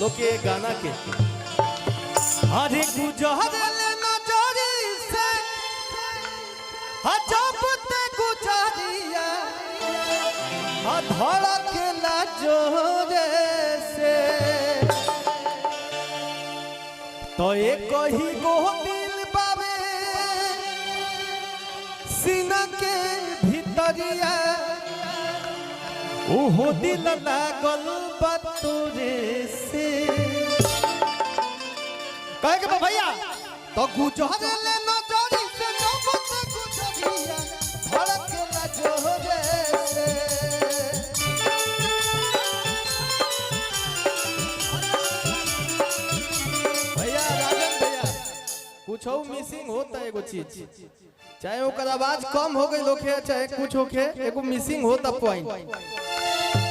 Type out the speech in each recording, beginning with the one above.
लोग के गाना के अरे गुजरल नजरी से जब ते गुजरिया धड़केला जोरे से तो एक ही गो दिल बाबे सीना के भीतरिया ओहो दिल लागल बतोरे से कहे के भैया तो गुजरल नजरी से जब ते गुजरिया धड़केला जोरे से भैया राजन भैया कुछ मिसिंग होता है एगो चीज चाहे ओकर आवाज कम हो गई लोखे चाहे कुछ होखे एगो मिसिंग होता पॉइंट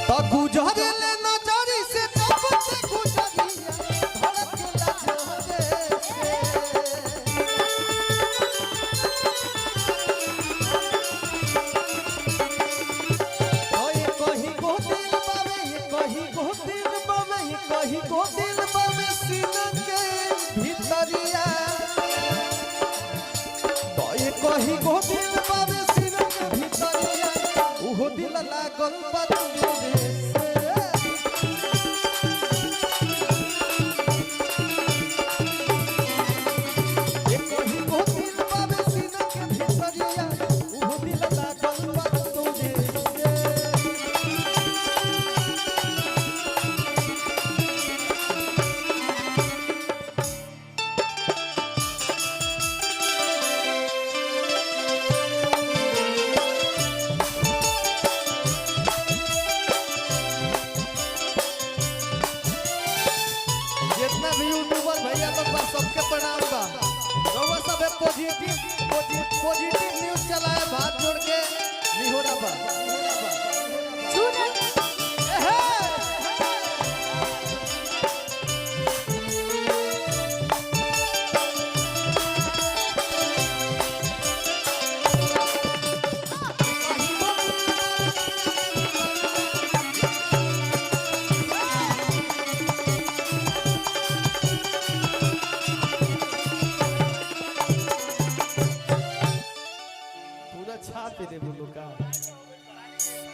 तो गुजरल नजरी से जब ते गुजरिया धड़केला जोरे से ओए कहीं को दिल बावे कहीं को दिल बावे कहीं को दिल बावे सीना के भीतरिया तो ये कहीं को दिल बावे सीना के भीतरिया ओहो दिल लागल बतोरे से ये कहीं को दिल बावे सीना के भीतरिया ओहो दिल लागल बतोरे से जितना भी यूट्यूबर भैया लोग बा सबके प्रणाम बा रउआ सब पॉजिटिव न्यूज़ चलाए हाथ जोड़ के निहोरा बा एहे पूरा छाप दे बोलो का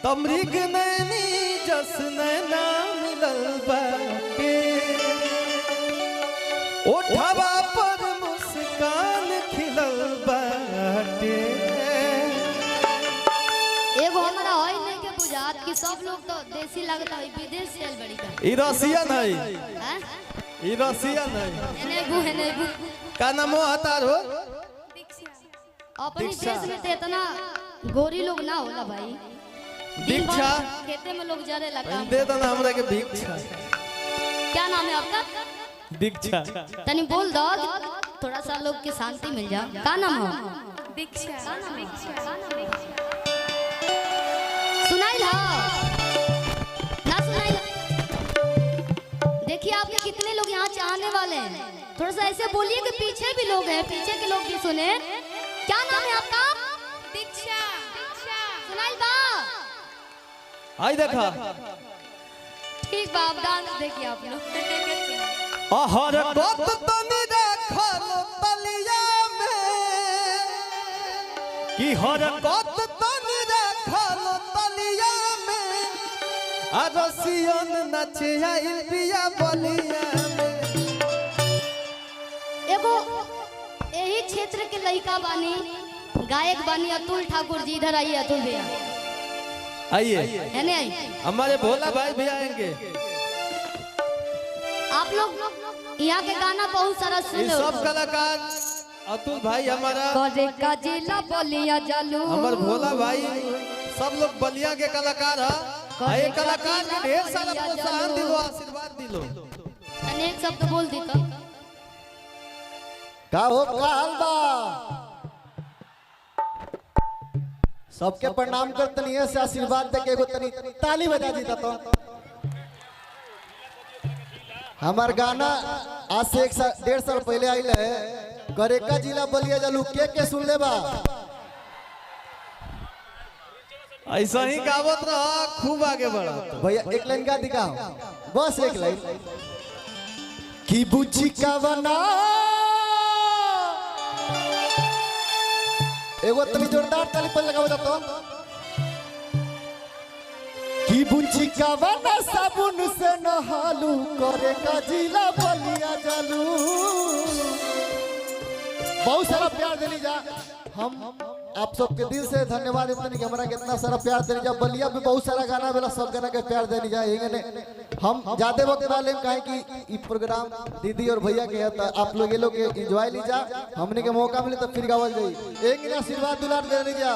तमरीग नैनी जस नैना मिलल बाटे ओठवा पर मुस्कान खिलल बाटे एगो हमरा होई नहीं के बुझात कि सब लोग तो देसी लगता है विदेश से बड़ी का ई रसियन है हैं ई रसियन है एने बु का नामो हतार हो अपने दीक्षा। देश में तो इतना गोरी लोग ना होला भाई दीक्षा खेते में लोग जरे लगा दे देना हमरा के भिक्षा क्या नाम है आपका दीक्षा तनी बोल दो थोड़ा सा लोग की शांति मिल जाए का नाम हो दीक्षा सुनाई ला ना सुनाई ला देखिए आपके कितने लोग यहाँ चाहने वाले हैं थोड़ा सा ऐसे बोलिए कि पीछे भी लोग हैं पीछे के लोग भी सुने क्या नाम है आपका दीक्षा सुनाई बा आई देखा ठीक बा आप डांस देखिए आप लोग हर बात तनी रखल तलिया में कि हर बात तनी रखल तलिया में रसियन नचे आइल पिया बलिया में एगो यही क्षेत्र के लड़का बानी गायक बानी अतुल ठाकुर जी इधर आइए अतुल भैया आइए है नहीं हमारे भोला भाई भी आएंगे आप लोग यहाँ के गाना बहुत सारा ये सुने सब कलाकार अतुल भाई हमारा करे का जिला बलिया जालू हमार भोला भाई सब लोग बलिया के कलाकार है ये कलाकार के ढेर सारा प्रोत्साहन दिलो आशीर्वाद दिलो अनेक शब्द बोल दी तो का हो काल बा सबके प्रणाम करतनी है से आशीर्वाद देके एगो तनी ताली बजा दी तो हमार गाना आज से 1.5 साल पहले आइल है करेका जिला बलिया जलू के सुन ले बा ऐसा ही गावत रहा खूब आगे बढ़ा भैया एक लाइन गा दिखाओ बस एक लाइन की बुझी कवना एगो तनी जोरदार ताली पर लगाओ तो की बुझी कवना साबुन से नहालू करे का जिला बलिया जालू। बहुत सारा प्यार देनी जा हम आप सबके दिल से धन्यवाद इतना नहीं कि हमारा कितना सारा प्यार देनी जा। बलिया में बहुत सारा गाना बेला सब गाना के प्यार देनी जा हम ज्यादा वक्त वाले कहें कि ये प्रोग्राम दीदी और भैया के है तो आप लोग ये लोग एंजॉय लीजा हमने के मौका मिले तो फिर गावल जाई एक आशीर्वाद दुलार देनी जा।